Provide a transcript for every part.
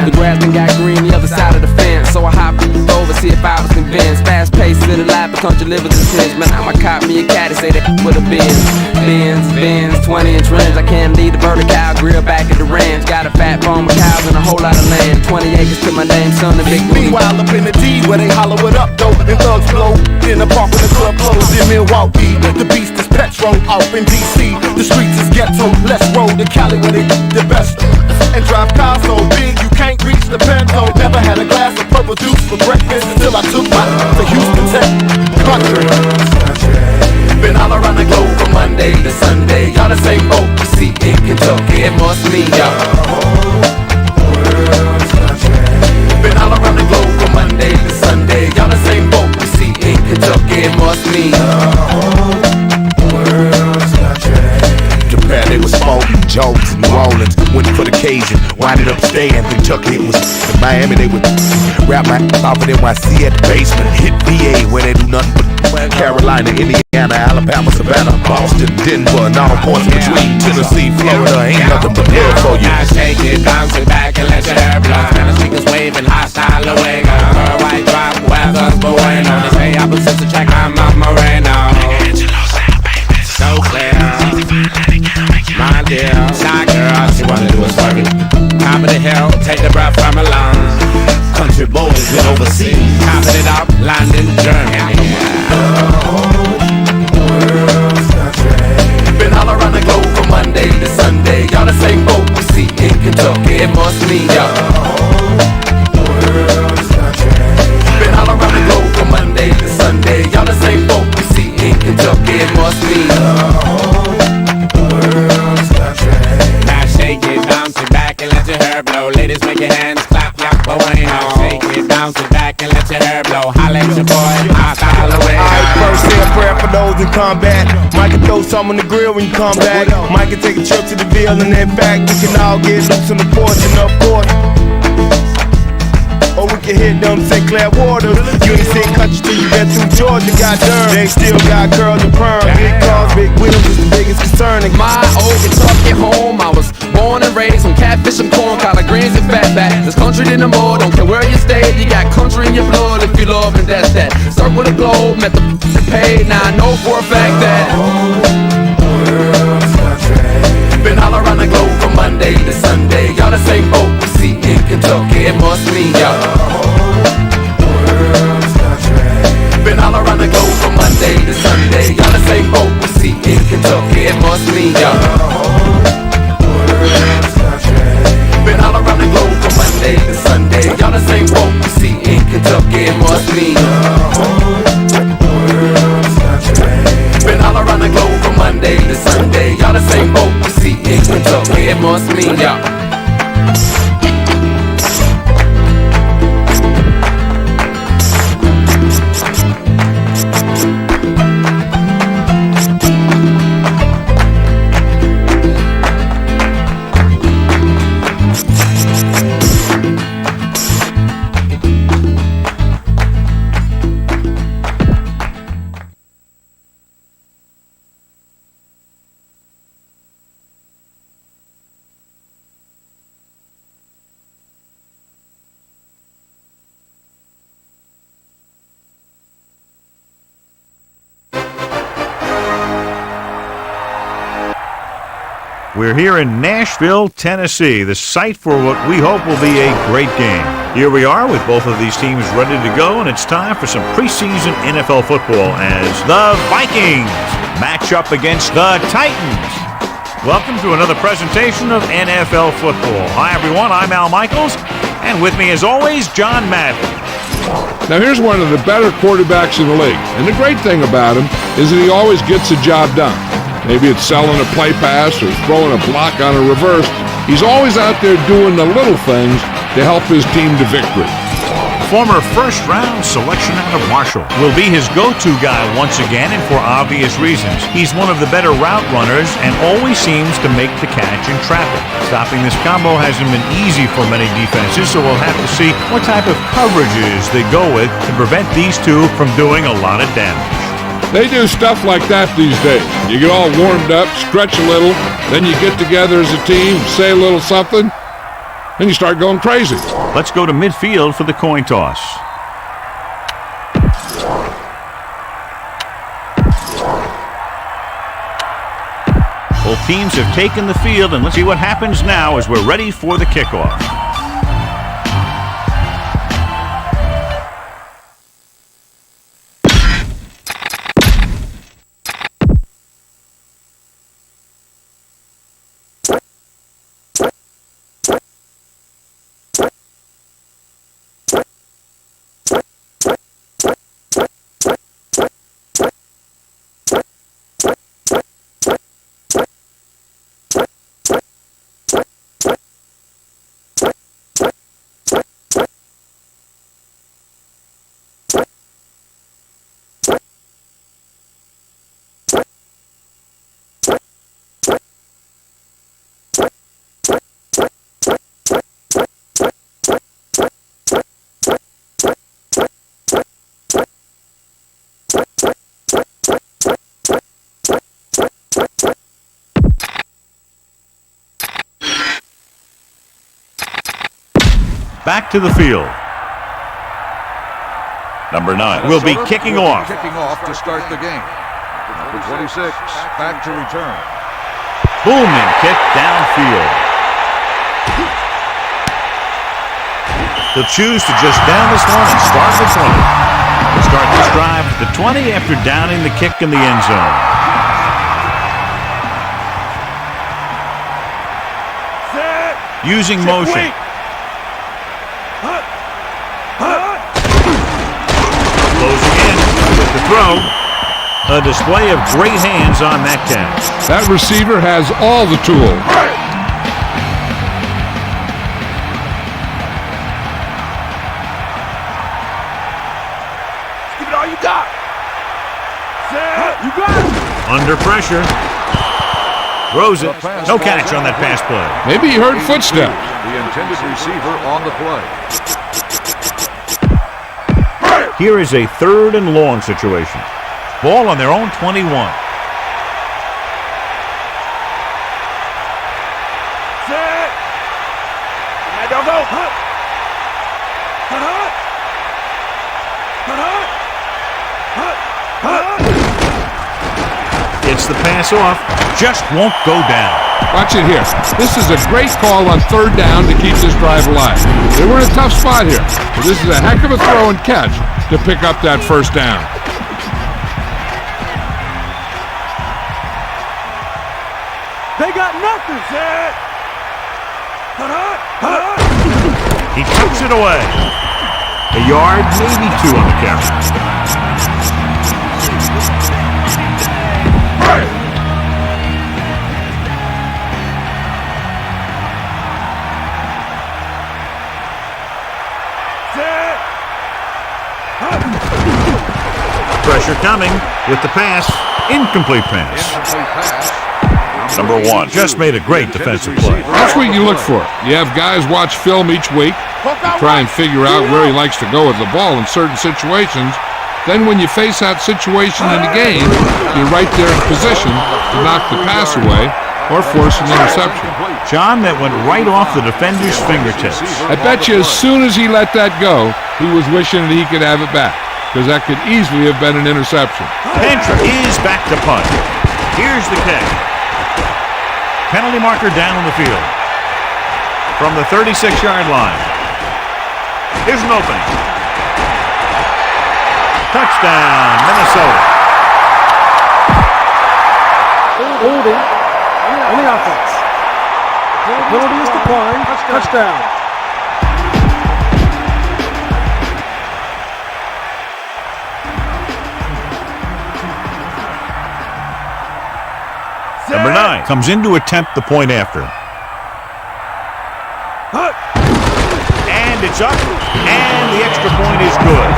The grass done got green the other side of the fence, so I hopped over, see if I was convinced. Fast paced to the lap, a country livers and cinch. Man, I'ma cop me a caddy, say that with a Benz, 20-inch rims. I can't leave the vertical grill back at the ranch. Got a fat farm of cows and a whole lot of land. 20 acres to my name, son, the big booty. Meanwhile, up in the D where they hollow it up, though, and thugs blow in the park when the club closed in Milwaukee. The beast is petrol off in DC. The streets is ghetto. Let's roll to Cali where they the best and drive cars so big you can't reach the Panto. Never had a glass of purple juice for breakfast until I took my to Houston Tech country. Been all around the globe from Monday to Sunday. Y'all the same boat you see in Kentucky. It must mean y'all. Been all around the globe from Monday to Sunday. Y'all the same boat you see in Kentucky. It must mean Japan, they was smoking Jones in New Orleans. Went for the Cajun, winded up staying in Kentucky. It was in Miami, they would rap my off of NYC at the basement. Hit VA where they do nothing but Carolina, Indiana, Alabama, Savannah, Boston, Denver, and all points between Tennessee, Florida. Ain't nothing but love for you. Now shake it, bounce it back and let your hair blow. Spanish speakers waving, hostile away. Her white drop, weather's bueno. They say opposites attract, I'm off Moreno. So clear, my dear, shy girl, she wanna do a circuit. Top of the hill, take the breath from her lungs. Country boys been overseas, topping it up, London, Germany. Been all around the globe from Monday to Sunday. Y'all the same boat we see in Kentucky. It must mean y'all. Been all around the globe from Monday to Sunday. Y'all the same boat we see in Kentucky. It must mean now shake it, bounce it back and let your hair blow. Ladies, make your hands clap, y'all bueno. Shake it, bounce it back and let your hair blow. Holla at your boy, I'll style away. Alright, first say a prayer for those in combat. Mike can throw some on the grill when you come back. Mike can take a trip to the Ville and then back. We can all get loose on the porch and up court. Or we can hit them St. Clair waters. You ain't seen country till you been through Georgia, goddamn. They still got curls and perm. Big cars, big wheels is the biggest concern. My old Kentucky home, I was born and raised on catfish and corn, collard greens and fatback. There's country in the more, don't care where you stay. You got country in your blood if you love and that's that. Circle the globe, met the paid. Now I know for a fact that been all around the globe from Monday to Sunday. Y'all the same boat we see in Kentucky. It must mean y'all. Been all around the globe from Monday to Sunday. Y'all the same boat we see in Kentucky. It must mean y'all. Been all around the globe from Monday to Sunday. Y'all the same boat we see in Kentucky. It must mean been all around the globe from Monday to Sunday. Y'all the same boat we see in Kentucky. It must mean y'all. We're here in Nashville, Tennessee, the site for what we hope will be a great game. Here we are with both of these teams ready to go, and it's time for some preseason NFL football as the Vikings match up against the Titans. Welcome to another presentation of NFL football. Hi, everyone. I'm Al Michaels, and with me, as always, John Madden. Now, here's one of the better quarterbacks in the league, and the great thing about him is that he always gets the job done. Maybe it's selling a play pass or throwing a block on a reverse. He's always out there doing the little things to help his team to victory. Former first-round selection out of Marshall will be his go-to guy once again, and for obvious reasons. He's one of the better route runners and always seems to make the catch in traffic. Stopping this combo hasn't been easy for many defenses, so we'll have to see what type of coverages they go with to prevent these two from doing a lot of damage. They do stuff like that these days. You get all warmed up, stretch a little, then you get together as a team, say a little something, and you start going crazy. Let's go to midfield for the coin toss. Both teams have taken the field, and let's see what happens now as we're ready for the kickoff. Back to the field. Number 9 will be kicking off. Kicking off to start the game. Number 26, back to return. Booming kick downfield. He'll choose to just down this one and start the 20. He'll start this drive at the 20 after downing the kick in the end zone. Using motion. Closing in with the throw. A display of great hands on that catch. That receiver has all the tools. Give it all you got. You got it. Under pressure. Throws it. No catch on that pass play. Maybe he heard footsteps. The intended receiver on the play. Here is a 3rd and long situation. Ball on their own 21. Don't go. It's the pass off. Just won't go down. Watch it here. This is a great call on 3rd down to keep this drive alive. They were in a tough spot here, but this is a heck of a throw and catch to pick up that 1st down. They got nothing, Zed. He tucks it away. A yard, maybe 2 on the carry. Pressure coming with the pass. Incomplete pass. Number 1 just made a great defensive play. That's what you look for. You have guys watch film each week, try and figure out where he likes to go with the ball in certain situations. Then when you face that situation in the game, you're right there in position to knock the pass away or force an interception. John, that went right off the defender's fingertips. I bet you as soon as he let that go, he was wishing that he could have it back, because that could easily have been an interception. Panther is back to punt. Here's the kick. Penalty marker down on the field. From the 36-yard line. Here's an opening. Touchdown, Minnesota. Holding on the offense. The penalty is declined. Touchdown. Number 9 comes in to attempt the point after. And it's up, and the extra point is good.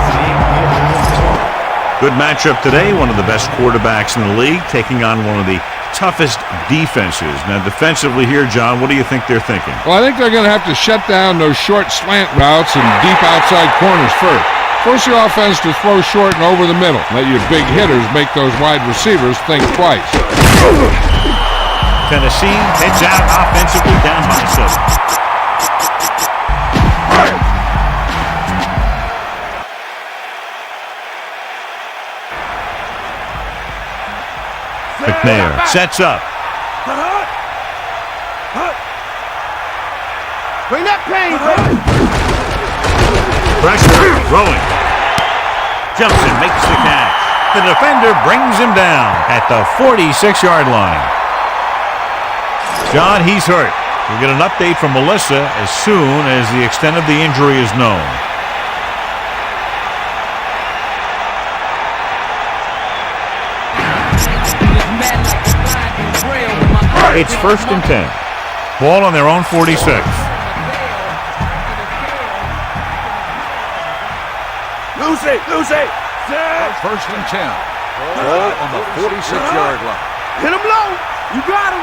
Good matchup today. One of the best quarterbacks in the league taking on one of the toughest defenses. Now, defensively here, John, what do you think they're thinking? Well, I think they're going to have to shut down those short slant routes and deep outside corners first. Force your offense to throw short and over the middle. Let your big hitters make those wide receivers think twice. Tennessee heads out offensively down by 7. McNair sets up. Bring that pain, Pressure, throwing. Jumps and makes the catch. The defender brings him down at the 46-yard line. John, he's hurt. We'll get an update from Melissa as soon as the extent of the injury is known. It's 1st and 10. Ball on their own 46. Lose it. 1st and 10. Ball on the 46-yard line. Hit him low. You got him.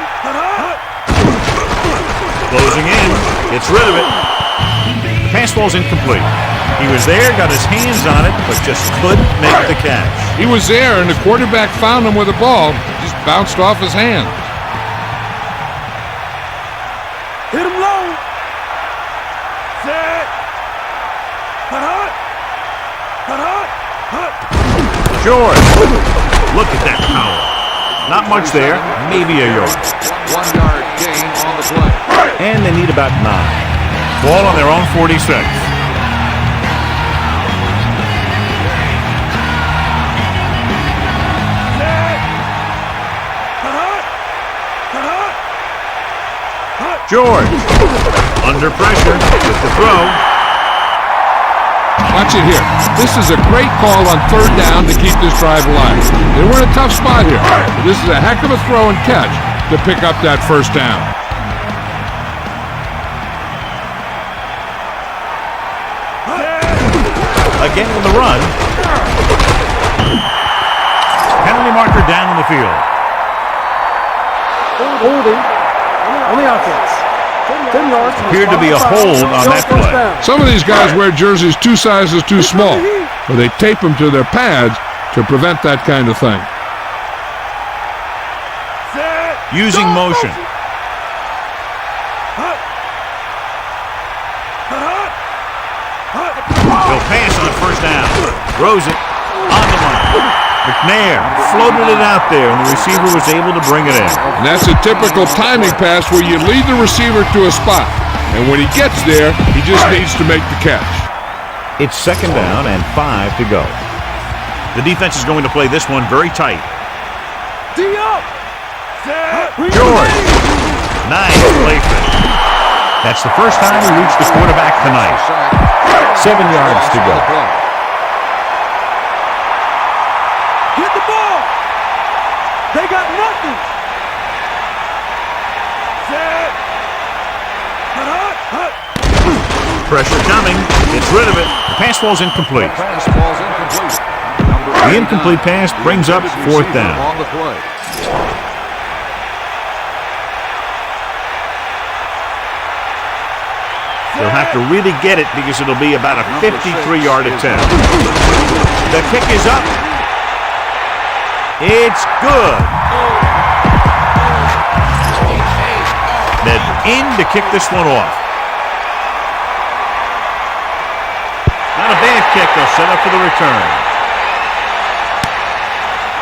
Closing in. Gets rid of it. Pass ball's incomplete. He was there, got his hands on it, but just couldn't make the catch. He was there, and the quarterback found him with the ball. Just bounced off his hand. Hit him low. Set. George. Look at that power. Not much there. Maybe a yard. 1-yard gain on the play. And they need about 9. Ball on their own 46. George. Under pressure with the throw. Watch it here. This is a great call on 3rd down to keep this drive alive. They were in a tough spot here. This is a heck of a throw and catch to pick up that 1st down. Again with the run. Penalty marker down on the field. Holding on the offense. 10 yards. Appeared to be a hold on that play. Some of these guys wear jerseys 2 sizes too small, or they tape them to their pads to prevent that kind of thing. Using motion. He'll pass on 1st down. Throws it on the mark. McNair floated it out there, and the receiver was able to bring it in. And that's a typical timing pass where you lead the receiver to a spot. And when he gets there, he just needs to make the catch. It's 2nd down and 5 to go. The defense is going to play this one very tight. George. Nice play finish. That's the first time we reached the quarterback tonight. 7 yards to go. Get the ball. They got nothing. Pressure coming. Gets rid of it. The pass ball's incomplete. Pass ball's incomplete. The incomplete pass brings up 4th down. On the play. They'll have to really get it because it'll be about a 53-yard attempt. The kick is up. It's good. Ned in to kick this one off. Not a bad kick. They'll set up for the return.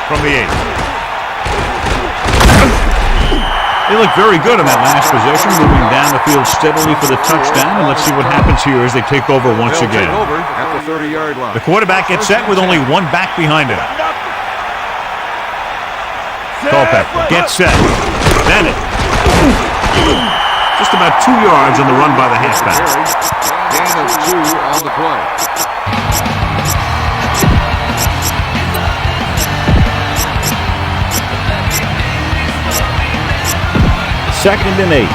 From the 8. They look very good in that last possession, moving down the field steadily for the touchdown, and let's see what happens here as they take over once again. Take over at the 30-yard line. The quarterback gets set with only one back behind him. Culpepper gets set. Bennett. Just about 2 yards on the run by the halfback. Gain of 2 on the play. Second and 8.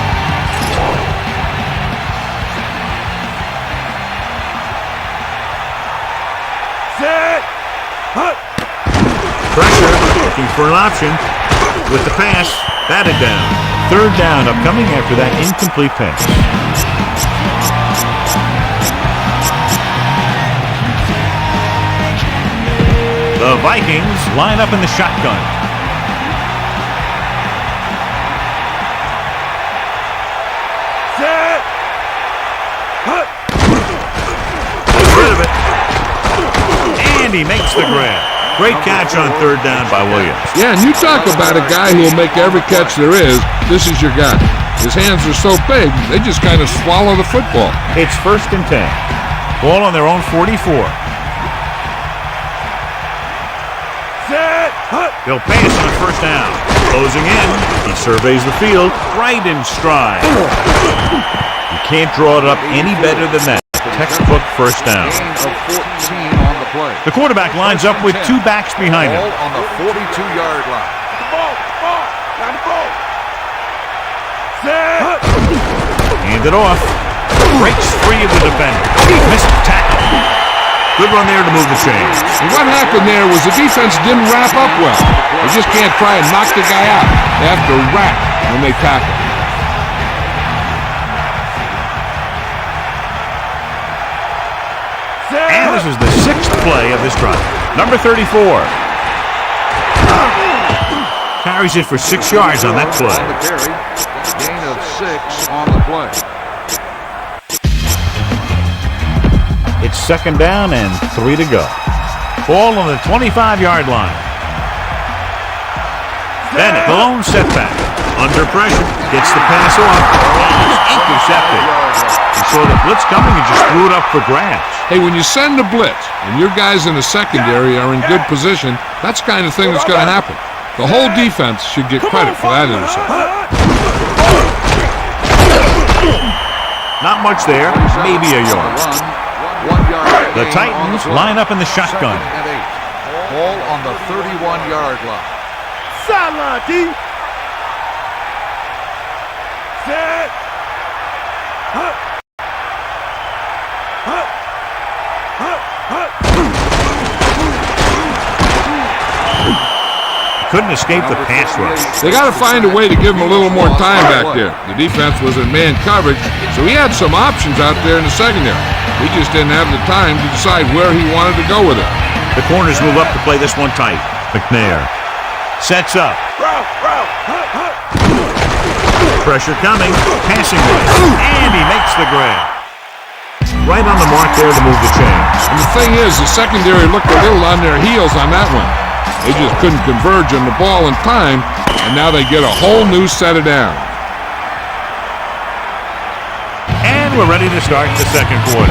Pressure, looking for an option. With the pass, batted down. 3rd down upcoming after that incomplete pass. The Vikings line up in the shotgun. Set. Gets rid of it. And he makes the grab. Great catch on third down by Williams. Yeah, and you talk about a guy who will make every catch there is. This is your guy. His hands are so big, they just kind of swallow the football. It's 1st and 10. Ball on their own 44. Set. He'll pass on 1st down. Closing in. He surveys the field right in stride. You can't draw it up any better than that. Textbook 1st down. Gain of 14 on the play. The quarterback lines up with 2 backs behind him. Ball on the 42-yard line. Set. Hand it off. Breaks free of the defender. Missed tackle. Good run there to move the chains. And what happened there was the defense didn't wrap up well. They just can't try and knock the guy out. They have to wrap when they tackle. And this is the 6th play of this drive. Number 34. Carries it for 6 yards on that play. On the carry. Gain of 6 on the play. It's 2nd down and 3 to go. Ball on the 25-yard line. Bennett, the lone setback. Under pressure. Gets the pass off. And intercepted. He saw the blitz coming and just threw it up for grabs. Hey, when you send a blitz and your guys in the secondary are in good position, that's the kind of thing that's going to happen. The whole defense should get credit for that interception. Not much there. Maybe a yard. 1 yard. The Titans line up in the shotgun. 2nd and 8. Ball on the 31-yard line. Sideline, D. Set. Couldn't escape the pass rush. They got to find a way to give him a little more time back there. The defense was in man coverage, so he had some options out there in the secondary. He just didn't have the time to decide where he wanted to go with it. The corners move up to play this one tight. McNair sets up. Pressure coming. Passing right. And he makes the grab. Right on the mark there to move the chains. And the thing is, the secondary looked a little on their heels on that one. They just couldn't converge on the ball in time, and now they get a whole new set of downs. And we're ready to start the 2nd quarter.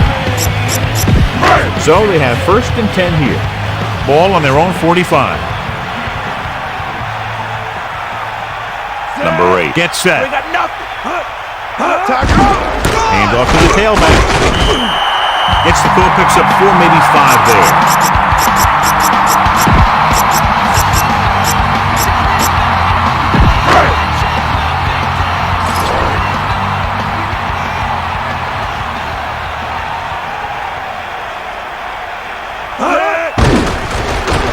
So they have 1st and 10 here. Ball on their own 45. Number 8 gets set. We got nothing. Hand off to the tailback. Gets the call, picks up 4, maybe 5 there.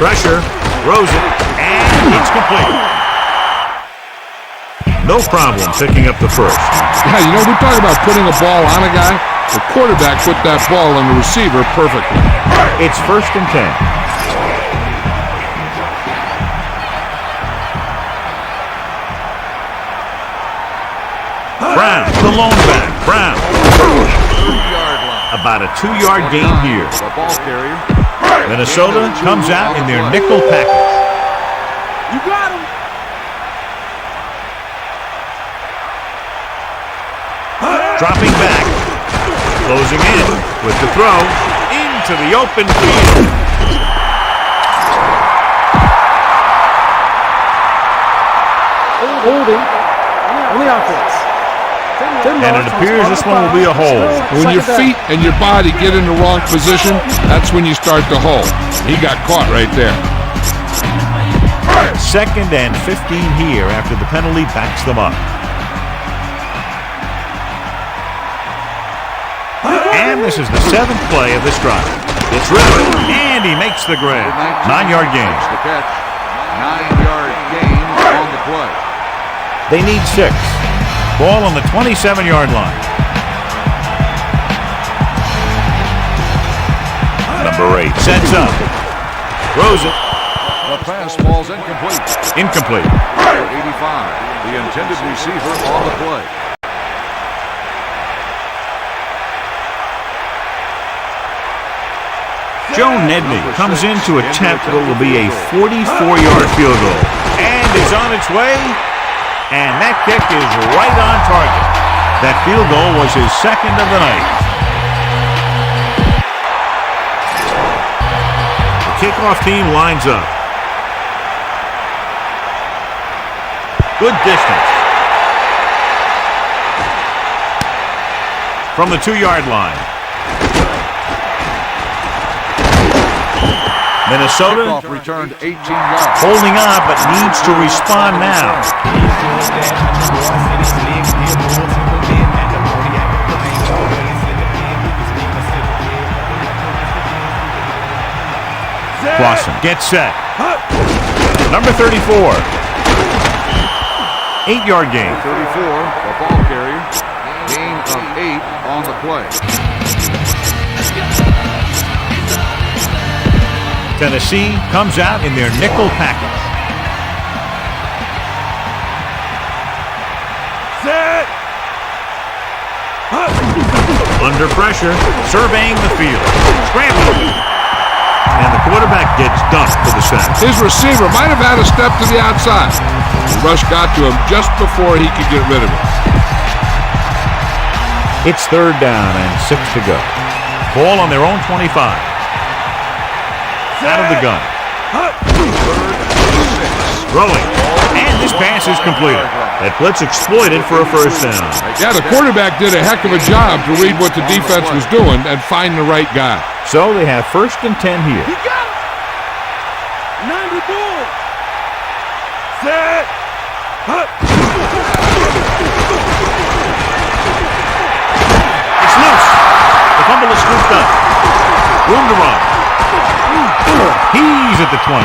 Pressure, throws it, and it's complete. No problem picking up the 1st. Yeah, you know, we talk about putting a ball on a guy. The quarterback put that ball on the receiver perfectly. It's 1st and 10. Brown, the lone back. Brown. 30-yard line. About a 2-yard gain here. The ball carrier. Minnesota comes out in their nickel package. You got him. Dropping back. Closing in with the throw. Into the open field. Holding on the offense. And it appears this one will be a hold. When your feet and your body get in the wrong position, that's when you start to hold. He got caught right there. 2nd and 15 here after the penalty backs them up. And this is the 7th play of this drive. It's rid of it, and he makes the grab. 9-yard gain. The catch. 9-yard gain on the play. They need 6. Ball on the 27-yard line. Number 8 sets up. Throws it. pass falls incomplete. Incomplete. 85, the intended receiver on the play. Joe Nedney comes in to attempt what will be a 44-yard field goal. And is on its way. And that kick is right on target. That field goal was his second of the night. The kickoff team lines up. Good distance. From the 2-yard line. Minnesota Kickoff returned 18 yards. holding on but needs to respond now. Clausen gets set. Number 34. 8-yard gain. 34, the ball carrier. Gain of 8 on the play. Tennessee comes out in their nickel package. Set. Under pressure, surveying the field. Scrambling. And the quarterback gets dumped for the sack. His receiver might have had a step to the outside. The rush got to him just before he could get rid of it. It's 3rd down and 6 to go. Ball on their own 25. Out of the gun. Throwing. And this pass is completed. That blitz exploited for a first down. Yeah, the quarterback did a heck of a job to read what the defense was doing and find the right guy. So they have 1st and 10 here. He got it. 94. Set. It's loose. The fumble is scooped up. Room to run. He's at the 20.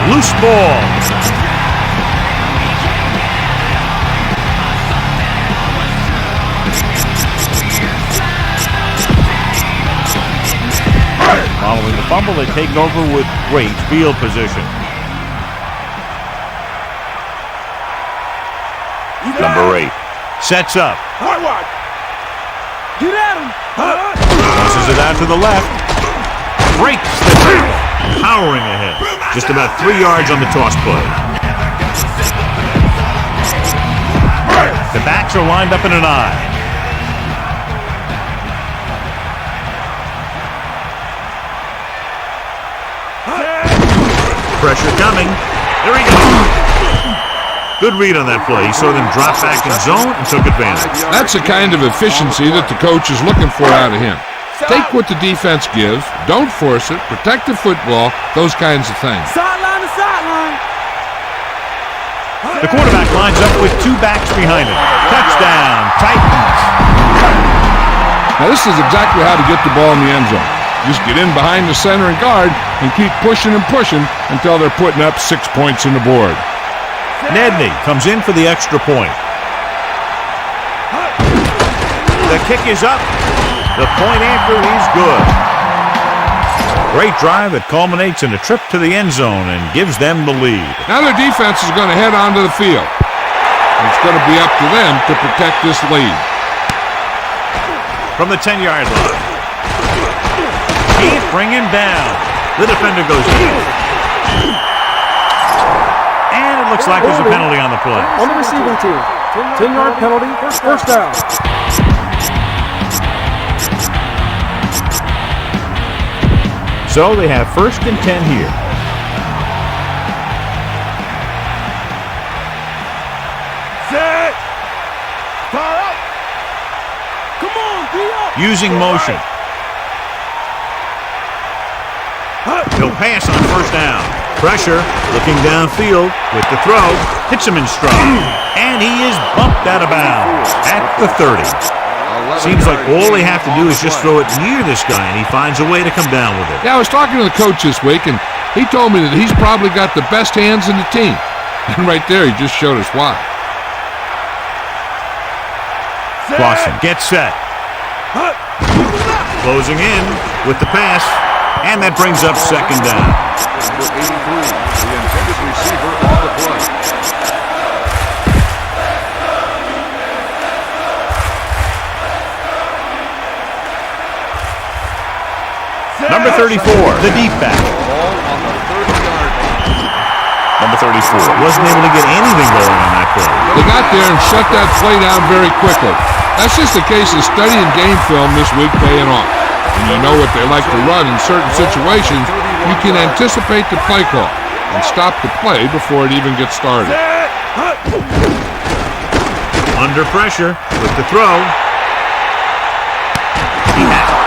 Loose ball. Following the fumble, they take over with great field position. Number 8 sets up. Get at him. Tosses it out to the left. Breaks the tackle. Powering ahead. Just about 3 yards on the toss play. The backs are lined up in an eye. Pressure coming. There he goes. Good read on that play. He saw them drop back in zone and took advantage. That's the kind of efficiency that the coach is looking for out of him. Take what the defense gives, don't force it, protect the football, those kinds of things. Sideline to sideline. The quarterback lines up with 2 backs behind him. Touchdown, Titans. Now this is exactly how to get the ball in the end zone. Just get in behind the center and guard and keep pushing and pushing until they're putting up 6 points on the board. Nedney comes in for the extra point. The kick is up. The point after is good. Great drive that culminates in a trip to the end zone and gives them the lead. Now their defense is going to head onto the field. It's going to be up to them to protect this lead. From the 10-yard line. Can't bring him down. The defender goes deep. And it looks like there's a penalty on the play. On the receiving team. 10-yard penalty. First down. So they have 1st and 10 here. Set. Fire up. Come on, be up. Using motion. He'll pass on 1st down. Pressure, looking downfield with the throw. Hits him in stride. And he is bumped out of bounds at the 30. Seems like all they have to do is just throw it near this guy, and he finds a way to come down with it. Yeah, I was talking to the coach this week, and he told me that he's probably got the best hands in the team. And right there, he just showed us why. Clausen gets set. Closing in with the pass, and that brings up 2nd down. Number 83, the intended receiver on the play. Number 34, the deep back. Ball on the 30-yard line. Number 34 wasn't able to get anything going on that play. They got there and shut that play down very quickly. That's just a case of studying game film this week paying off. When you know what they like to run in certain situations, you can anticipate the play call and stop the play before it even gets started. Under pressure with the throw. He had it.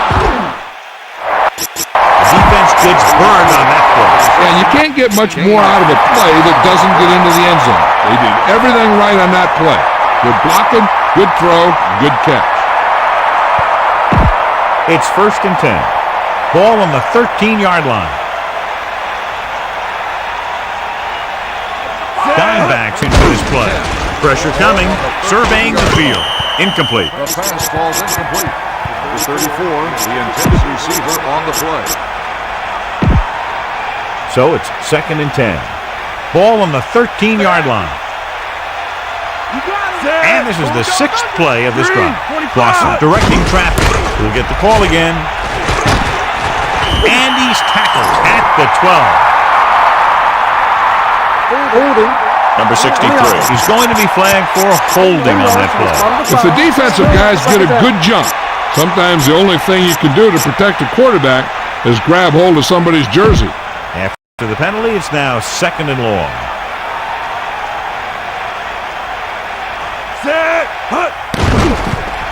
The defense gets burned on that play. And you can't get much more out of a play that doesn't get into the end zone. They did everything right on that play. Good blocking, good throw, good catch. It's 1st and 10. Ball on the 13-yard line. Dimebacks into this play. Pressure coming. Surveying the field. Incomplete. The pass falls incomplete. The 34, the intended receiver on the play. So it's 2nd and 10. Ball on the 13-yard line. And this is the 6th play of this drive. Clausen directing traffic. We'll get the call again. And he's tackled at the 12. Number 63. He's going to be flagged for holding on that play. If the defensive guys get a good jump, sometimes the only thing you can do to protect a quarterback is grab hold of somebody's jersey. After the penalty, it's now 2nd and long.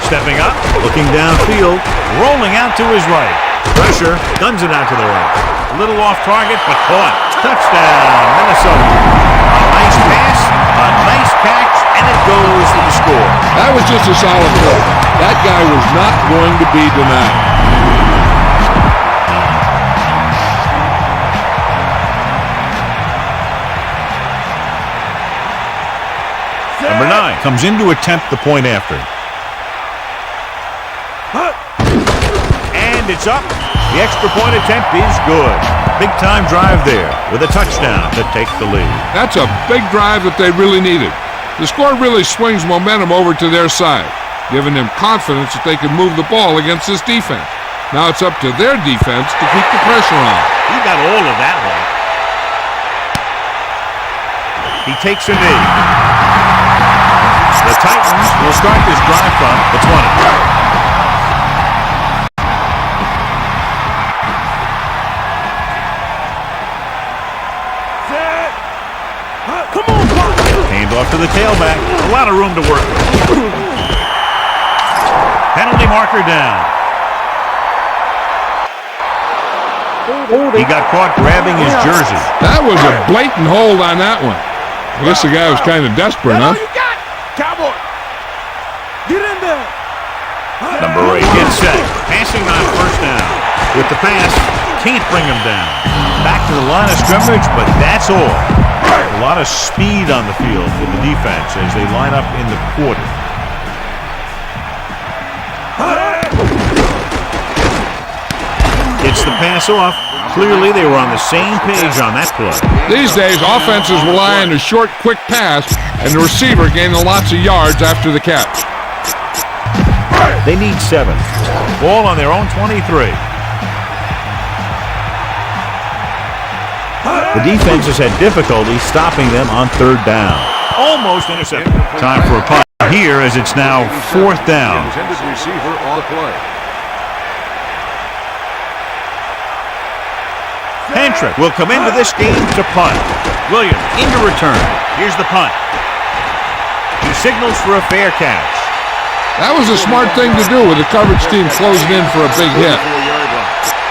Stepping up, looking downfield, rolling out to his right. Pressure, guns it out to the right. A little off target, but caught. Touchdown, Minnesota. A nice pass, a nice catch, and it goes to the score. That was just a solid play. That guy was not going to be denied. Number 9 comes in to attempt the point after. And it's up. The extra point attempt is good. Big time drive there with a touchdown to take the lead. That's a big drive that they really needed. The score really swings momentum over to their side, giving them confidence that they can move the ball against this defense. Now it's up to their defense to keep the pressure on. He got all of that one. He takes a knee. The Titans will start this drive from the 20. Off to the tailback. A lot of room to work with. Penalty marker down. He got caught grabbing his jersey. That was a blatant hold on that one. I guess the guy was kind of desperate, huh? Cowboy. Get in there. Number 8 gets set. Passing on 1st down. With the pass, can't bring him down. Back to the line of scrimmage, but that's all. A lot of speed on the field for the defense as they line up in the quarter. Gets the pass off. Clearly they were on the same page on that play. These days, offenses rely on a short, quick pass, and the receiver gaining lots of yards after the catch. They need 7. Ball on their own 23. The defense has had difficulty stopping them on 3rd down. Almost intercepted. Time for a punt here as it's now 4th down. Intended receiver on the play. Pantrick will come into this game to punt. Williams into return. Here's the punt. He signals for a fair catch. That was a smart thing to do with the coverage team closing in for a big hit.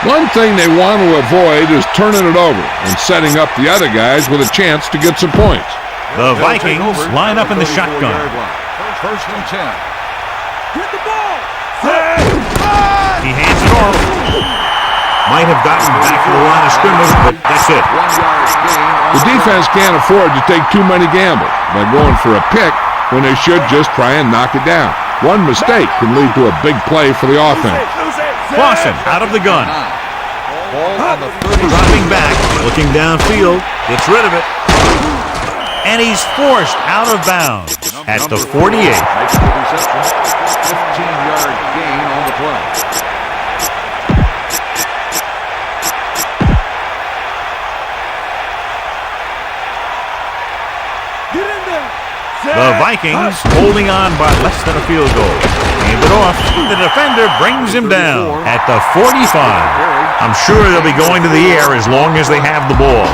One thing they want to avoid is turning it over and setting up the other guys with a chance to get some points. The Vikings line up in the shotgun. 1st and 10. Get the ball. He hands it off. Might have gotten back to the line of scrimmage, but that's it. 1 yard gain. The defense can't afford to take too many gambles by going for a pick when they should just try and knock it down. One mistake can lead to a big play for the offense. Clausen out of the gun. Ball on the 30. Dropping back, looking downfield. Gets rid of it. And he's forced out of bounds at the 48. Makes the reception. 15-yard gain on the play. The Vikings holding on by less than a field goal. Hand it off. The defender brings him down at the 45. I'm sure they'll be going to the air as long as they have the ball.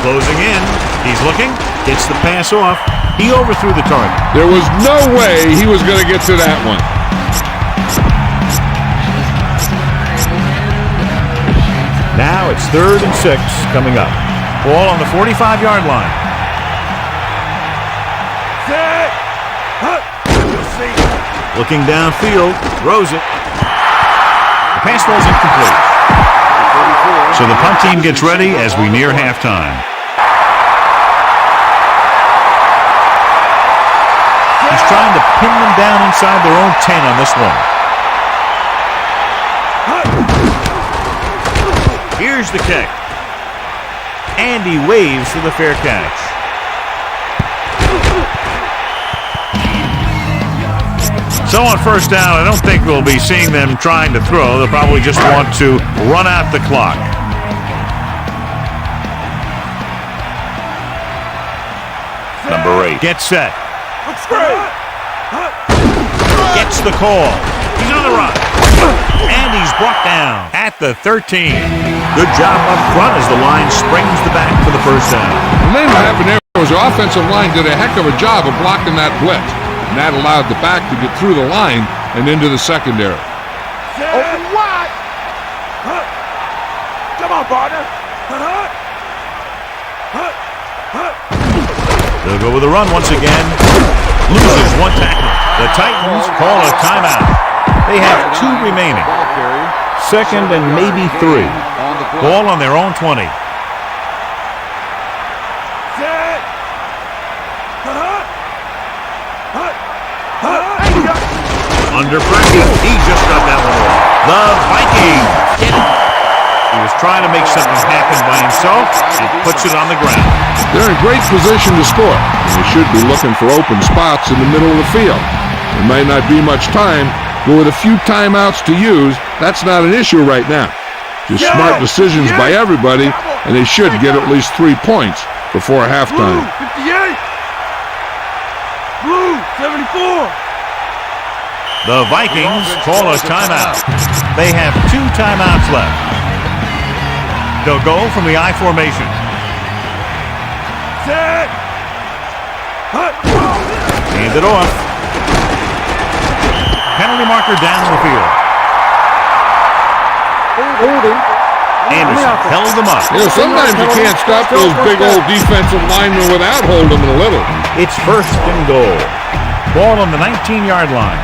Closing in. He's looking. Gets the pass off. He overthrew the target. There was no way he was going to get to that one. Now it's 3rd and 6 coming up. Ball on the 45-yard line. Looking downfield, throws it. The pass ball's incomplete. So the punt team gets ready as we near halftime. He's trying to pin them down inside their own 10 on this one. Here's the kick. And he waves for the fair catch. So on first down, I don't think we'll be seeing them trying to throw. They'll probably just want to run out the clock. Number 8 gets set. Gets the call. He's on the run. And he's brought down at the 13. Good job up front as the line springs the back for the first down. The name that happened there was the offensive line did a heck of a job of blocking that blitz. And that allowed the back to get through the line and into the secondary. Open wide. Come on, partner. They'll go with a run once again. Loses one tackle. The Titans call a timeout. They have 2 remaining. 2nd and maybe 3. Ball on their own 20. Under pressure. He just got that one off. The Vikings get it. He was trying to make something happen by himself and puts it on the ground. They're in great position to score. And they should be looking for open spots in the middle of the field. There might not be much time, but with a few timeouts to use, that's not an issue right now. Just smart decisions by everybody, and they should get at least 3 points before halftime. 58. Blue, 74. The Vikings call a timeout. They have 2 timeouts left. They'll go from the I formation. Set. Hand it off. Penalty marker down the field. Holding. Anderson held them up. You know, sometimes you can't stop those big old defensive linemen without holding them a little. It's 1st and goal. Ball on the 19-yard line.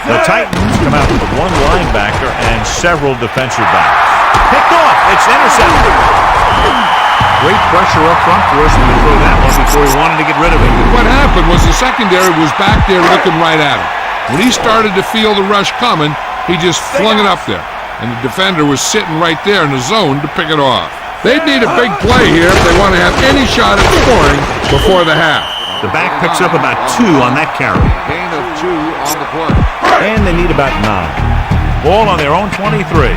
The Titans come out with 1 linebacker and several defensive backs. Picked off. It's intercepted. Great pressure up front for us when we throw that one before he wanted to get rid of it. What happened was the secondary was back there looking right at him. When he started to feel the rush coming, he just flung it up there. And the defender was sitting right there in the zone to pick it off. They'd need a big play here if they want to have any shot at scoring before the half. The back picks up about 2 on that carry. Gain of 2 on the play. And they need about 9. Ball on their own 23.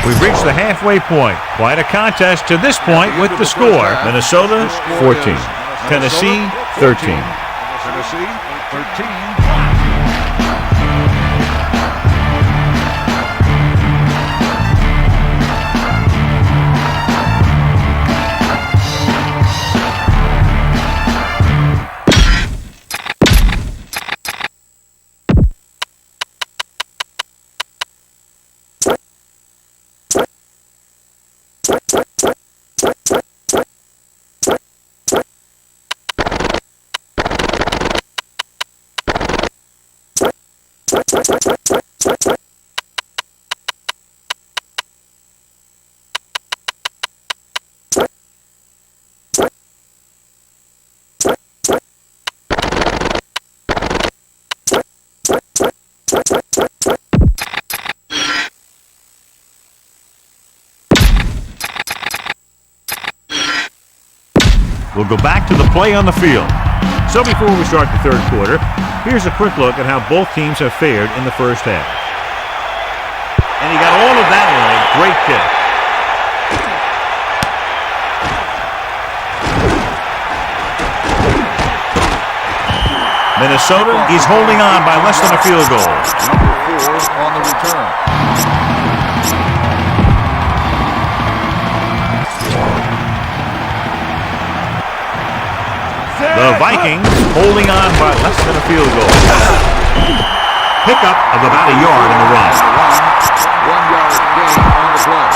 We've reached the halfway point. Quite a contest to this point with the score. Minnesota 14. Tennessee 13. Tennessee 13. We'll go back to the play on the field. So before we start the third quarter, here's a quick look at how both teams have fared in the first half. And he got all of that on a great kick. Minnesota is holding on by less than a field goal. Number 4 on the return. The Vikings holding on by less than a field goal. Pickup of about a yard in the run. 1 yard gain on the play.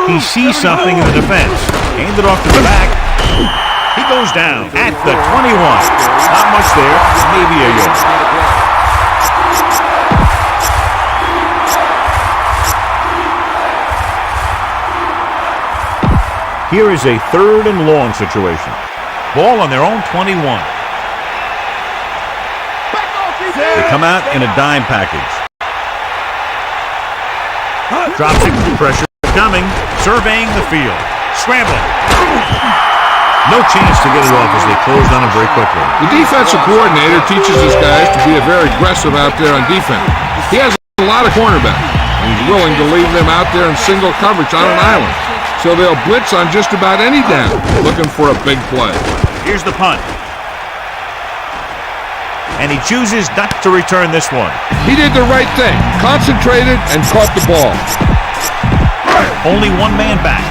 He sees something in the defense. Hand it off to the back. He goes down at the 21. Not much there. Maybe a yard. Here is a 3rd and long situation. Ball on their own 21. They come out in a dime package. Drops it. Pressure coming. Surveying the field. Scrambling. No chance to get it off as they closed on him very quickly. The defensive coordinator teaches his guys to be very aggressive out there on defense. He has a lot of cornerbacks, and he's willing to leave them out there in single coverage on an island. So they'll blitz on just about any down, looking for a big play. Here's the punt. And he chooses not to return this one. He did the right thing, concentrated and caught the ball. Only one man back.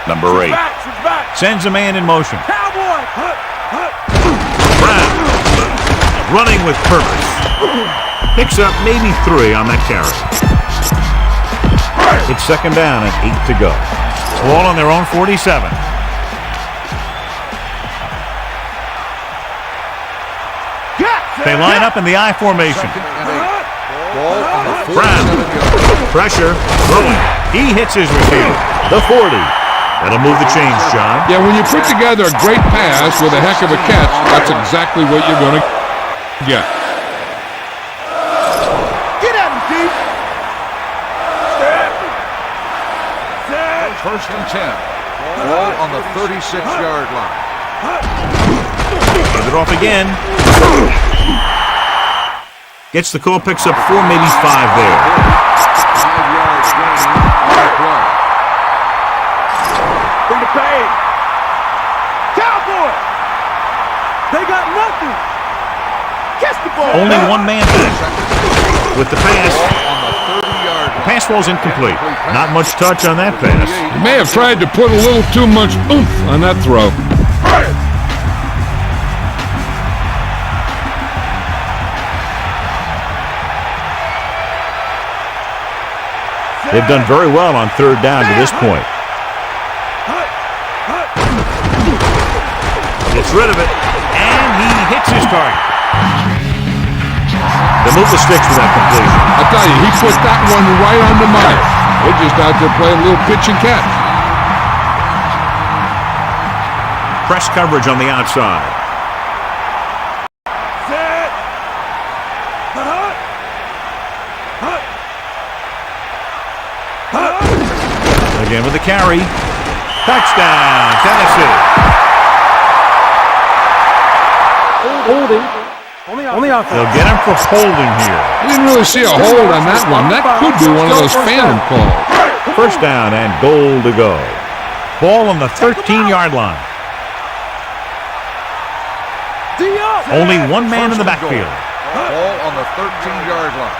Number 8. Sends a man in motion. Brown. Running with purpose. Picks up maybe 3 on that carry. It's 2nd down and 8 to go. Ball on their own 47. They line up in the I formation. Ball on the 47 Brown. yard. Pressure. Throwing. He hits his receiver. The 40. That'll move the chains, John. Yeah, when you put together a great pass with a heck of a catch, that's exactly what you're going to get. Get at him, Steve. 1st and 10. Ball on the 36-yard line. Hand it off again. Gets the call, picks up 4, maybe 5 there. 5 yards gain on the play. Bring the pain. Cowboys. They got nothing. Catch the ball. Only one man back. With the pass. On the 30-yard line. Pass ball's incomplete. Not much touch on that pass. He may have tried to put a little too much oomph on that throw. They've done very well on 3rd down to this point. Gets rid of it, and he hits his target. They move the sticks with that completion. I tell you, he put that one right on the money. They're just out there playing a little pitch and catch. Press coverage on the outside. Again with the carry. Touchdown, Tennessee. Holding. On the offense. They'll get him for holding here. I didn't really see a hold on that one. That could be one of those phantom calls. 1st down and goal to go. Ball on the 13-yard line. Only one man in the backfield. Ball on the 13-yard line.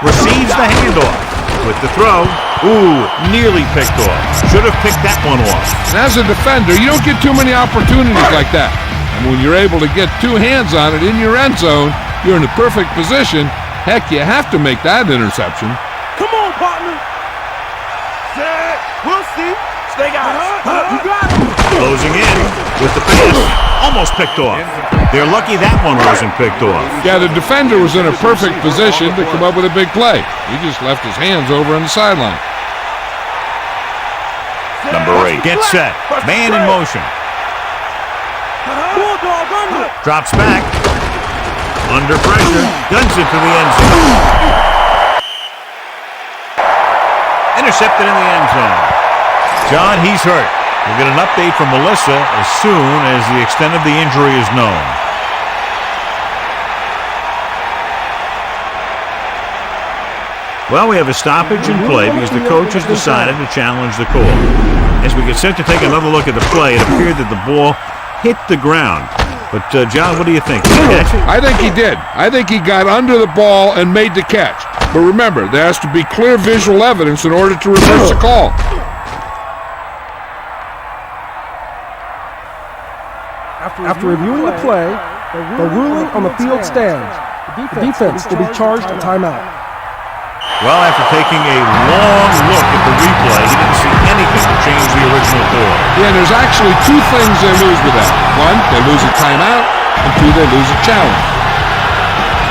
Receives the handoff. With the throw. Ooh, nearly picked off. Should have picked that one off. And as a defender, you don't get too many opportunities like that. And when you're able to get 2 hands on it in your end zone, you're in the perfect position. Heck, you have to make that interception. Come on, partner. Set. We'll see. They got it. You got it. Closing in with the pass. Almost picked off. They're lucky that one wasn't picked off. Yeah, the defender was in a perfect position to come up with a big play. He just left his hands over on the sideline. Number 8 gets set. Man in motion. Bulldog under. Drops back. Under pressure. Guns it to the end zone. Intercepted in the end zone. John, he's hurt. We'll get an update from Melissa as soon as the extent of the injury is known. Well, we have a stoppage in play because the coach has decided to challenge the call. As we get set to take another look at the play, it appeared that the ball hit the ground. But, John, what do you think? Did he catch it? I think he did. I think he got under the ball and made the catch. But remember, there has to be clear visual evidence in order to reverse the call. After reviewing the play, the ruling on the field stands. The defense will be charged a timeout. Well, after taking a long look at the replay, he didn't see anything to change the original call. Yeah, there's actually two things they lose with that. One, they lose a timeout, and two, they lose a challenge.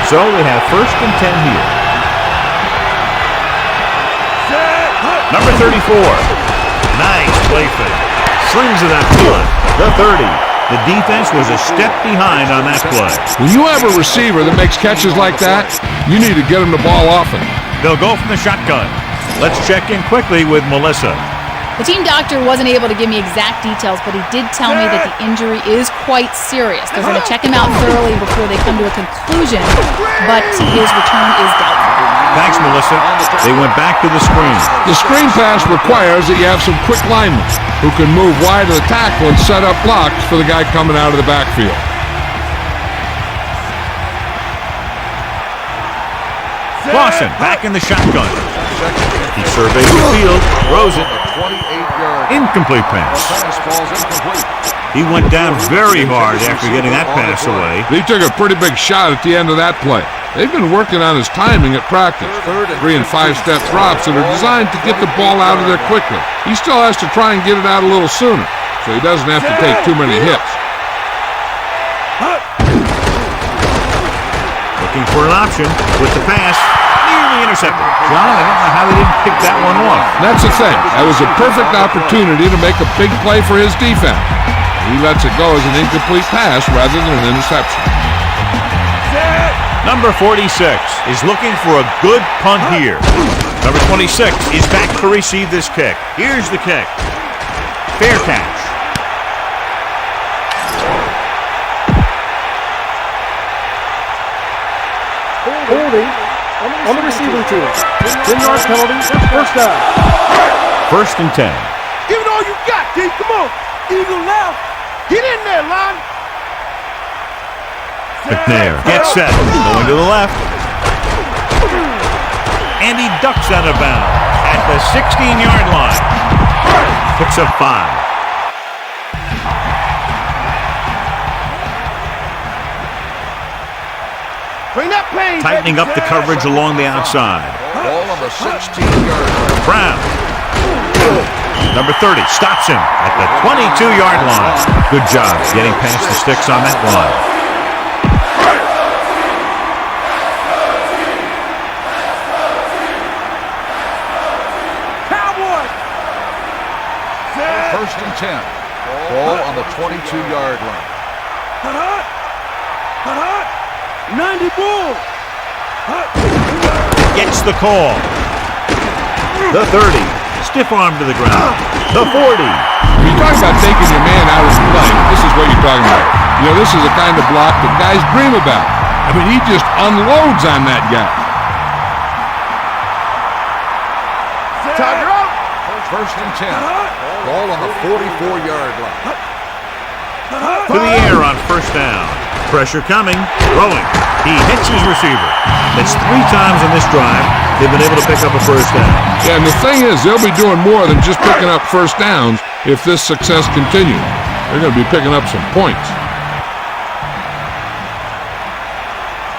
So they have 1st and 10 here. Number 34. Nice play fake. Slings it up field. The 30. The defense was a step behind on that play. When you have a receiver that makes catches like that, you need to get him the ball often. They'll go from the shotgun. Let's check in quickly with Melissa. The team doctor wasn't able to give me exact details, but he did tell me that the injury is quite serious. They're going to check him out thoroughly before they come to a conclusion, but his return is doubtful. Thanks, Melissa. They went back to the screen. The screen pass requires that you have some quick linemen who can move wide of the tackle and set up blocks for the guy coming out of the backfield. Clausen back in the shotgun. He surveys the field, throws it. Incomplete pass. He went down very hard after getting that pass away. He took a pretty big shot at the end of that play. They've been working on his timing at practice. 3- and 5-step drops that are designed to get the ball out of there quickly. He still has to try and get it out a little sooner, so he doesn't have to take too many hits. Looking for an option with the pass. Nearly intercepted. John, I don't know how they didn't pick that one off. That's the thing. That was a perfect opportunity to make a big play for his defense. He lets it go as an incomplete pass rather than an interception. Number 46 is looking for a good punt here. Number 26 is back to receive this kick. Here's the kick. Fair catch. Holding on the receiving team. 10-yard penalty, first down. 1st and 10. Give it all you got, D. Come on. Eagle left. Get in there, Lon. McNair gets set. Going to the left. And he ducks out of bounds at the 16-yard line. Picks up 5. Bring that pain, Tightening up the coverage along the outside. Ball on the 16-yard line. Brown. Number 30 stops him at the 22-yard line. Good job getting past the sticks on that line. Cowboys. 1st and 10. Ball on the 22-yard line. 90 bull. Gets the call. The 30. Stiff arm to the ground. The 40. When you talk about taking your man out of the play, this is what you're talking about. You know, this is the kind of block that guys dream about. I mean, he just unloads on that guy. Tiger up. 1st and 10. Ball on the 44-yard line. To the air on 1st down. Pressure coming. Throwing. He hits his receiver. That's 3 times in this drive they've been able to pick up a 1st down. Yeah, and the thing is, they'll be doing more than just picking up 1st downs if this success continues. They're going to be picking up some points.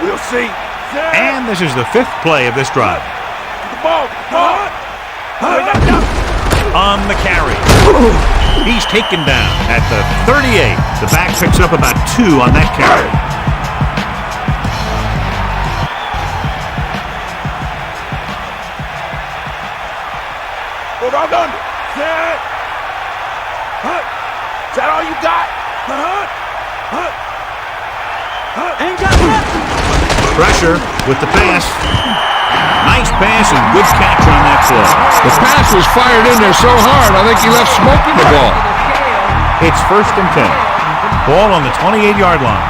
We'll see. And this is the 5th play of this drive. The ball. on the carry. He's taken down at the 38. The back picks up about 2 on that carry. Hold on. Set. Hut. Is that all you got? Hut. Hut. Hut. Ain't got nothing. Pressure with the pass. Nice pass and good catch on that play. The pass was fired in there so hard, I think he left smoke in the ball. It's 1st and 10. Ball on the 28-yard line.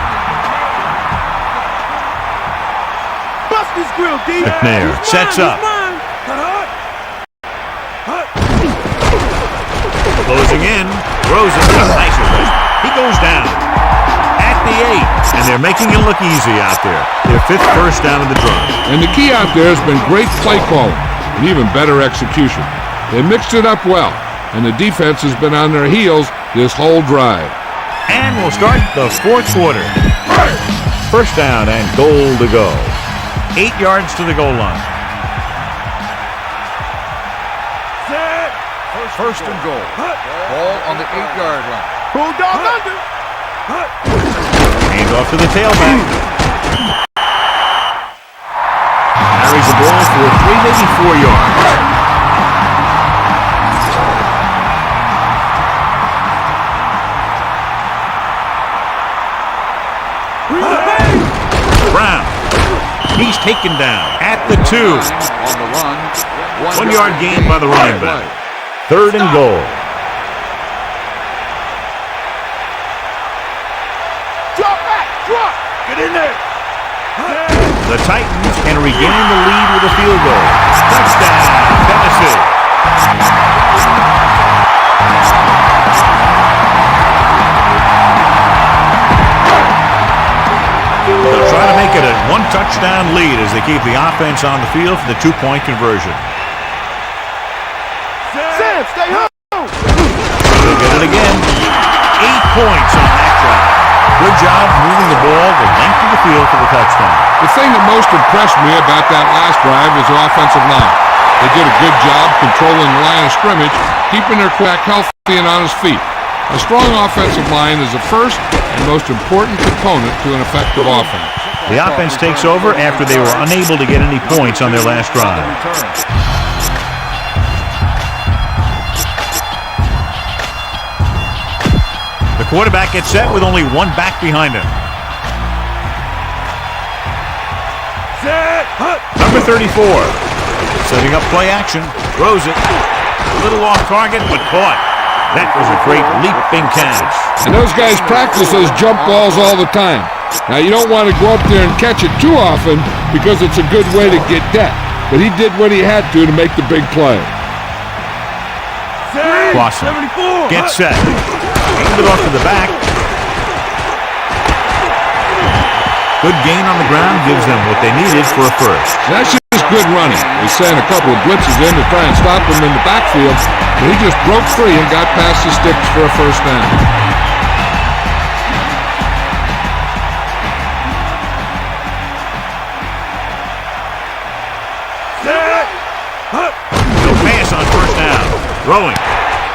Bust his grill, D. McNair sets up. Closing in. Throws it. Nice arrest. He goes down at the 8. And they're making it look easy out there. Their 5th first down of the drive. And the key out there has been great play calling and even better execution. They mixed it up well, and the defense has been on their heels this whole drive. And we'll start the 4th quarter. First down and goal to go. 8 yards to the goal line. First and goal. Ball on the 8-yard line. Bulldog under. Hands off to the tailback. Carries the ball for 3, maybe 4 yards. Brown. He's taken down at the 2. On the run. 1 yard gain by the running back. 3rd and goal. Drop back. Drop. Get in there. The Titans can regain the lead with a field goal. Touchdown, Tennessee. They'll try to make it a 1-touchdown lead as they keep the offense on the field for the 2-point conversion. Sam, stay home. They'll get it again. 8 points on that drive. Good job moving the ball the length of the field for the touchdown. The thing that most impressed me about that last drive was the offensive line. They did a good job controlling the line of scrimmage, keeping their quarterback healthy and on his feet. A strong offensive line is the first and most important component to an effective offense. The offense takes over after they were unable to get any points on their last drive. The quarterback gets set with only 1 back behind him. Number 34. Setting up play action. Throws it. A little off target, but caught. That was a great leaping catch. And those guys practice those jump balls all the time. Now, you don't want to go up there and catch it too often because it's a good way to get depth. But he did what he had to make the big play. Clausen gets set. Hand it off to the back. Good gain on the ground gives them what they needed for a first. That's just good running. They sent a couple of blitzes in to try and stop him in the backfield, but he just broke free and got past the sticks for a first down. No pass on first down. Throwing.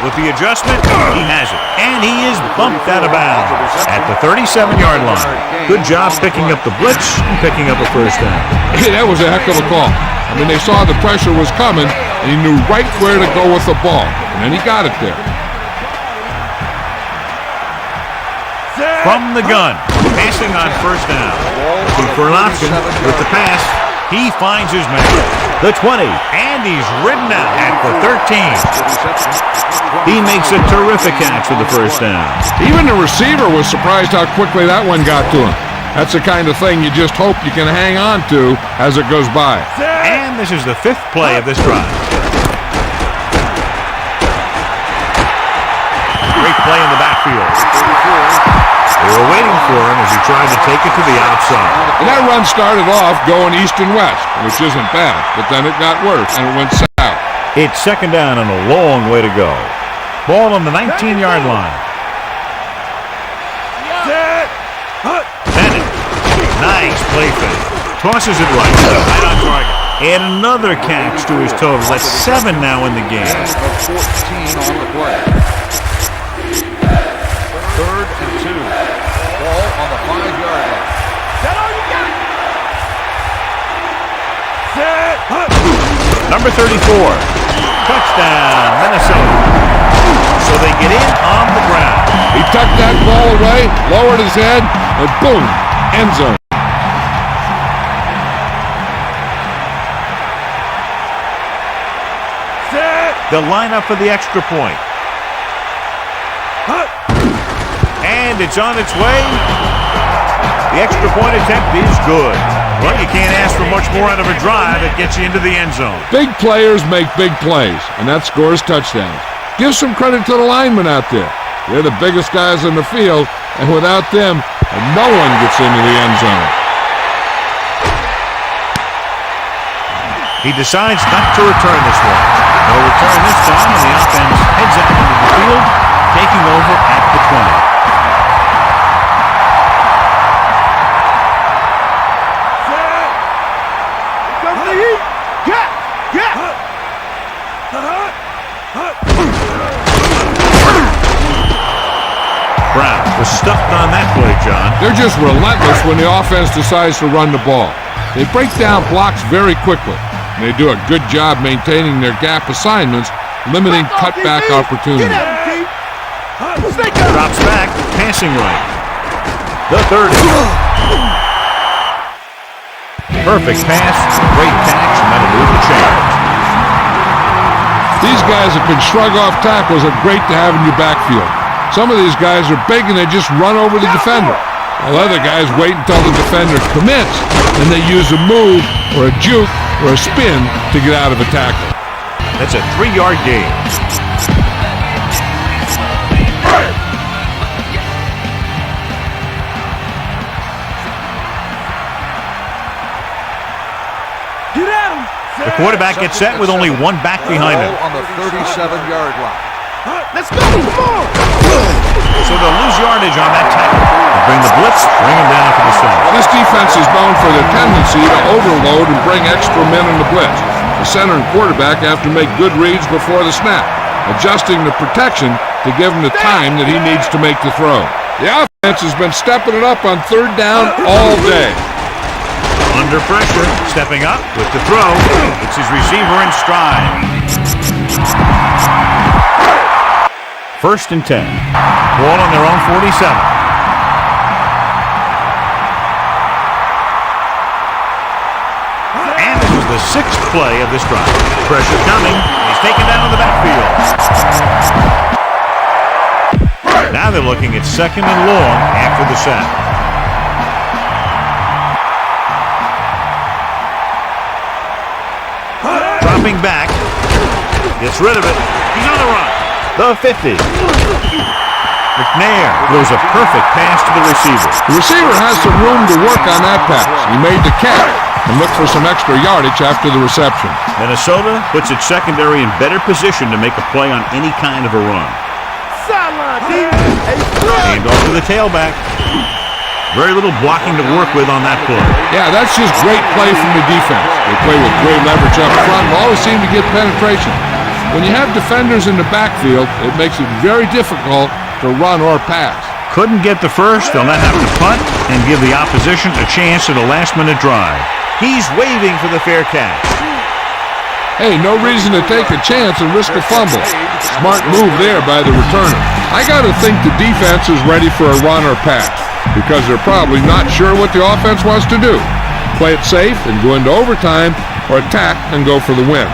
With the adjustment, he has it. And he is bumped out of bounds at the 37-yard line. Good job picking up the blitz and picking up a first down. Hey, that was a heck of a call. I mean, they saw the pressure was coming, and he knew right where to go with the ball. And then he got it there. From the gun, passing on first down. Looking for an option with the pass. He finds his man. The 20, and he's ridden out at the 13. He makes a terrific catch for the first down. Even the receiver was surprised how quickly that one got to him. That's the kind of thing you just hope you can hang on to as it goes by. And this is the 5th play of this drive. Great play in the backfield. They were waiting for him as he tried to take it to the outside. And that run started off going east and west, which isn't bad, but then it got worse and it went south. It's second down and a long way to go. Ball on the 19-yard line. Bennett. Nice play fake. Tosses it right on target. Add another catch to his total. That's 7 now in the game. 14 on the play. 3rd and 2. Ball on the 5-yard line. That all you got? Set. Number 34. Touchdown, Minnesota. So they get in on the ground. He tucked that ball away, lowered his head, and boom, end zone. They'll line up for the extra point. And it's on its way. The extra point attempt is good. Well, you can't ask for much more out of a drive that gets you into the end zone. Big players make big plays, and that scores touchdowns. Give some credit to the linemen out there. They're the biggest guys on the field, and without them, no one gets into the end zone. He decides not to return this one. No return this time, and the offense heads out into the field, taking over at the 20. Brown was stuffed on that play, John. They're just relentless when the offense decides to run the ball. They break down blocks very quickly. And they do a good job maintaining their gap assignments, limiting cutback opportunities. Drops back, passing right. The 30. Perfect pass, great catch, and that'll move the chains. These guys that can shrug off tackles are great to have in your backfield. Some of these guys are big and they just run over the defender. While other guys wait until the defender commits, and they use a move or a juke or a spin to get out of a tackle. That's a 3-yard gain. Get at him. The quarterback gets set with only one back behind him. On the 37-yard line. Let's go. Come on. So they'll lose yardage on that tackle. They'll bring the blitz, bring him down for the center. This defense is known for their tendency to overload and bring extra men in the blitz. The center and quarterback have to make good reads before the snap, adjusting the protection to give him the time that he needs to make the throw. The offense has been stepping it up on 3rd down all day. Under pressure, stepping up with the throw. It's his receiver in stride. 1st and 10. Ball on their own 47. And this is the 6th play of this drive. Pressure coming. He's taken down in the backfield. Now they're looking at 2nd and long after the sack. Dropping back. Gets rid of it. He's on the run. The 50. McNair throws a perfect pass to the receiver. The receiver has some room to work on that pass. He made the catch and looked for some extra yardage after the reception. Minnesota puts its secondary in better position to make a play on any kind of a run. Sideline, D. Hand off to the tailback. Very little blocking to work with on that play. Yeah, that's just great play from the defense. They play with great leverage up front and always seem to get penetration. When you have defenders in the backfield, it makes it very difficult to run or pass. Couldn't get the first, they'll now have to punt and give the opposition a chance at a last-minute drive. He's waving for the fair catch. Hey, no reason to take a chance and risk a fumble. Smart move there by the returner. I got to think the defense is ready for a run or pass because they're probably not sure what the offense wants to do. Play it safe and go into overtime, or attack and go for the win.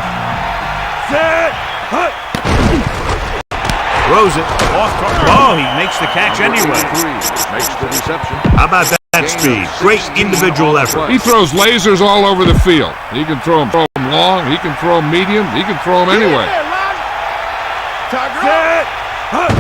Throws it off. Oh, he makes the catch anyway. Makes the reception. How about that speed? Great individual effort. He throws lasers all over the field. He can throw them long, he can throw them medium, he can throw them anyway.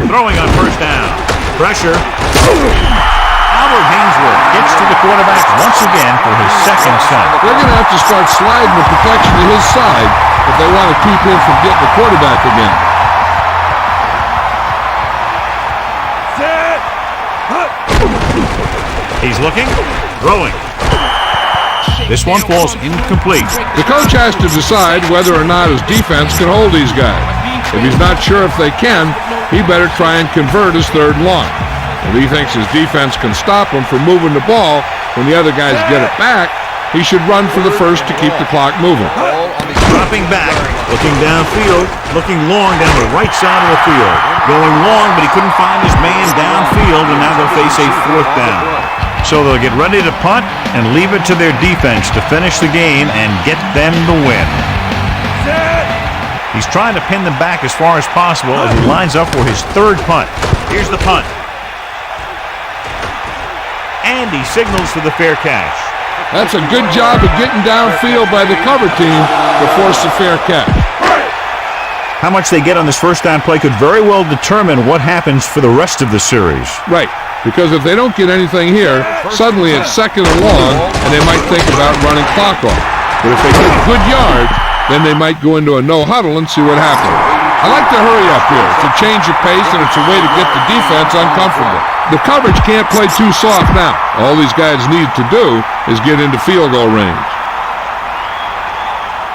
Throwing on 1st down. Pressure. Albert Hainsworth gets to the quarterback once again for his 2nd sack. They're going to have to start sliding the protection to his side if they want to keep him from getting the quarterback again. He's looking, throwing. This one falls incomplete. The coach has to decide whether or not his defense can hold these guys. If he's not sure if they can, he better try and convert his 3rd and long. If he thinks his defense can stop him from moving the ball when the other guys get it back, he should run for the first to keep the clock moving. Dropping back, looking downfield, looking long down the right side of the field. Going long, but he couldn't find his man downfield, and now they'll face a 4th down. So they'll get ready to punt and leave it to their defense to finish the game and get them the win. He's trying to pin them back as far as possible as he lines up for his 3rd punt. Here's the punt. And he signals for the fair catch. That's a good job of getting downfield by the cover team to force the fair catch. How much they get on this first down play could very well determine what happens for the rest of the series. Right, because if they don't get anything here, suddenly it's 2nd and long, and they might think about running clock off. But if they get good yards, then they might go into a no-huddle and see what happens. I like to hurry up here. It's a change of pace, and it's a way to get the defense uncomfortable. The coverage can't play too soft now. All these guys need to do is get into field goal range.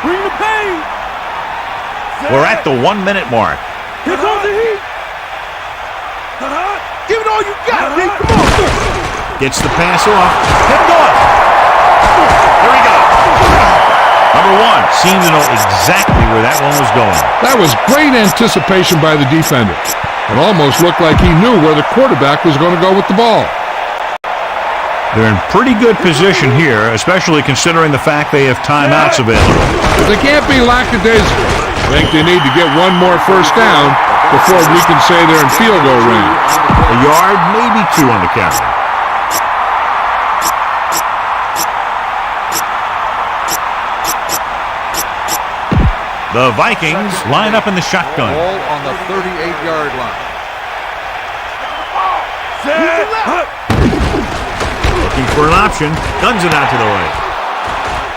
Bring the pain. We're at the 1-minute mark. Here comes the heat. Give it all you got, Nick. Come on. Gets the pass off. Picked off. Here we go. Number 1 seemed to know exactly where that one was going. That was great anticipation by the defender. It almost looked like he knew where the quarterback was going to go with the ball. They're in pretty good position here, especially considering the fact they have timeouts available. But they can't be lackadaisical. I think they need to get one more first down before we can say they're in field goal range. A yard, maybe 2 on the carry. The Vikings line up in the shotgun. Ball on the 38-yard line. Looking for an option. Guns it out to the right.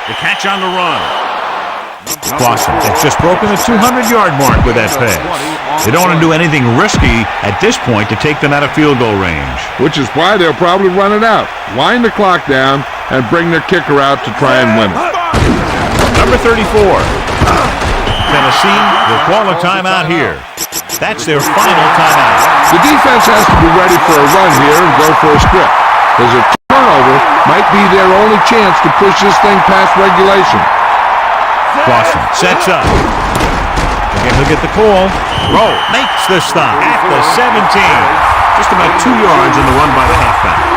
The catch on the run. Clausen has just broken the 200-yard mark with that pass. They don't want to do anything risky at this point to take them out of field goal range. Which is why they'll probably run it out, wind the clock down, and bring their kicker out to try and win it. Number 34. Tennessee will call a timeout here. That's their final timeout. The defense has to be ready for a run here and go for a strip, because a turnover might be their only chance to push this thing past regulation. Clausen sets up. Again, he'll get the call. Rowe makes the stop at the 17. Just about 2 yards in the run by the halfback.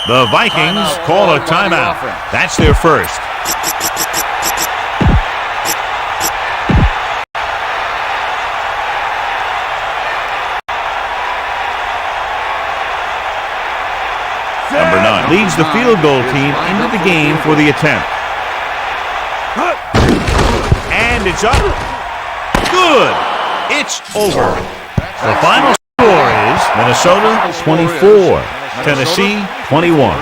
The Vikings call a timeout. That's their first. Number 9 leads the field goal team into the game for the attempt. And it's up. Good. It's over. The final score is Minnesota 24. Tennessee 21.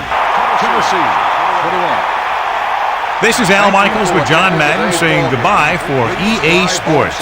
This is Al Michaels with John Madden saying goodbye for EA Sports.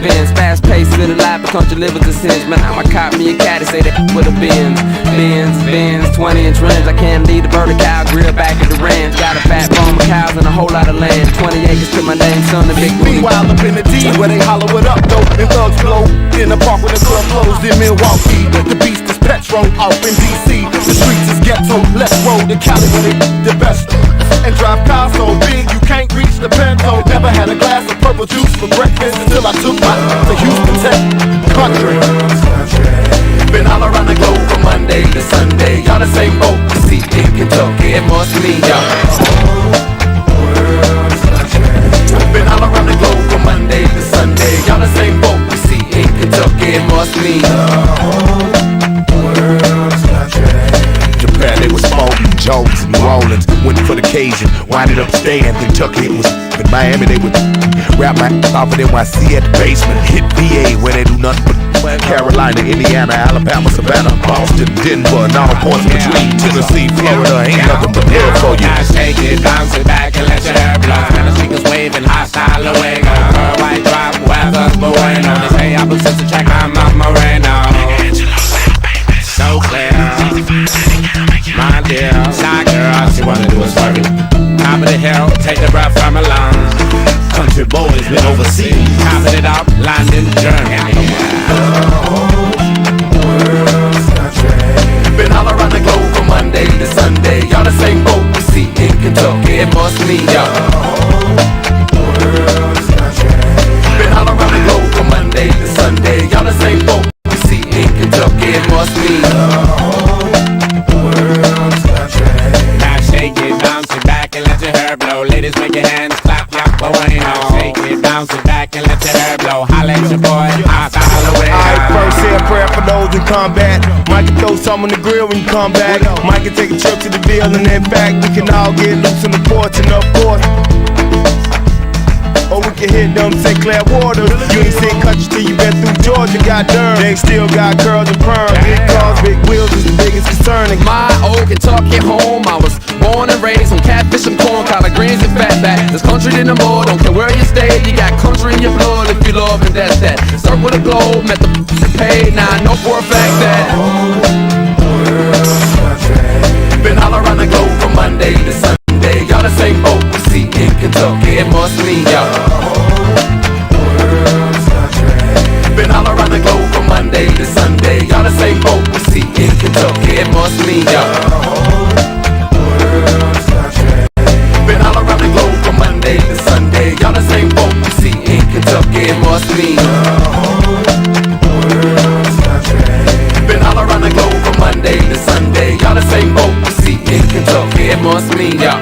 Benz. Fast paced city life, but country livers a cinch. Man, I'ma cop me a caddy, say that with a Benz. Benz, 20-inch rims. I can't leave the vertical grill back at the ranch. Got a fat farm of cows and a whole lot of land. 20 acres to my name, son, the big booty. Meanwhile, up in the D, where they hollow it up, though, and thugs blow. In the park when the club closed in Milwaukee. The beast is petrol off in DC. The streets is ghetto, let's roll to Cali where they the best. And drive cars so big you can't reach the Pinto. Never had a glass of purple juice for breakfast until I took my to Houston Tech country. Been all around the globe from Monday to Sunday. Y'all the same boat, see in Kentucky. It must mean y'all. Been all around the globe from Monday to Sunday. Y'all the same boat, see in Kentucky. It must mean Japan, they was smoking Jones in New Orleans. Went for the occasion, winded up staying in Kentucky. It was in Miami, they would rap my off of NYC at the basement. Hit VA where they do nothing but Carolina, Indiana, Alabama, Savannah, Boston, Denver, and all the points between Tennessee, Florida. Ain't nothing but love for you. Now shake it, bounce it back and let your hair blow. Spanish speakers waving, hostile away. Her white drop, weather's bueno. They say opposites attract, I'm Moreno. So clear, my dear. Shy girl, she wanna do is work it. Top of the hill, take the breath from her lungs. Country boys been overseas. Topping it up, London, Germany. been all around the globe from Monday to Sunday. Y'all the same boat we see in Kentucky. It must mean y'all. Been all around the globe from Monday to Sunday. Y'all the same boat we see in Kentucky. It must mean Now shake it, bounce it back and let your hair blow. Ladies, make your hands clap, y'all bueno. Shake it, bounce it back and let your hair blow. Holla at your boy, hostile away. Alright, first say a prayer for those in combat. Mike can throw some on the grill when you come back. Mike can take a trip to the Ville and then back. We can all get loose on the porch and up course. Or we can hit them St. Clair waters. You ain't seen country till you been through Georgia, goddamn. They still got curls and perms. Big cars, big wheels is the biggest concern. My old Kentucky home, I was born and raised on catfish and corn, collard greens and fatback. There's country in the more, don't care where you stay. You got country in your blood if you love, and that's that. Circle the globe, met the paid. Now I know for a fact that been all around the globe from Monday to Sunday. Y'all the same boat we see in Kentucky. It must mean y'all. Been all around the globe from Monday to Sunday. Y'all the same boat we see in Kentucky. It must mean y'all. Been all around the globe from Monday to Sunday. Y'all the same boat we see in Kentucky. It must mean been all around the globe from Monday to Sunday. Y'all the same boat we see in Kentucky. It must mean y'all.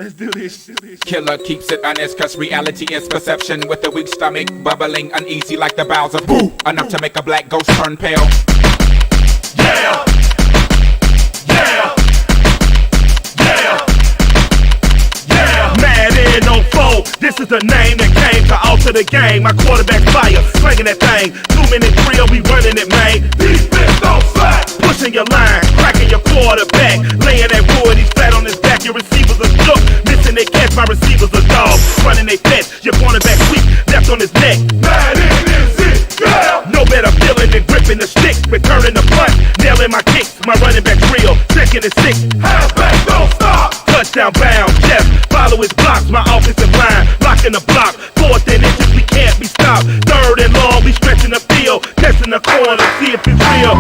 Let's do this. Killer keeps it honest, cause reality is perception. With a weak stomach, bubbling uneasy like the bowels of boo. Enough to make a black ghost turn pale. Yeah! Yeah! Yeah! Yeah! Madden 04, this is the name that came to alter the game. My quarterback fire, slinging that thing. 2-minute drill, we running it, man. Defense don't slack. Pushing your line, cracking your quarterback. Laying that wood, he's flat on his back. Your receivers are shook, missing their catch. My receivers are dogs, running their fence. Your cornerback weak, left on his neck. Madden is it, yeah! No better feeling than gripping the stick. Returning the punt, nailing my kicks. My running back real, 2nd and 6. Halfback don't stop. Touchdown bound, yes. Follow his blocks, my offensive line. Blocking the block, 4th and inches, we can't be stopped. 3rd and long, we stretching the field. Testing the corner, see if it's real.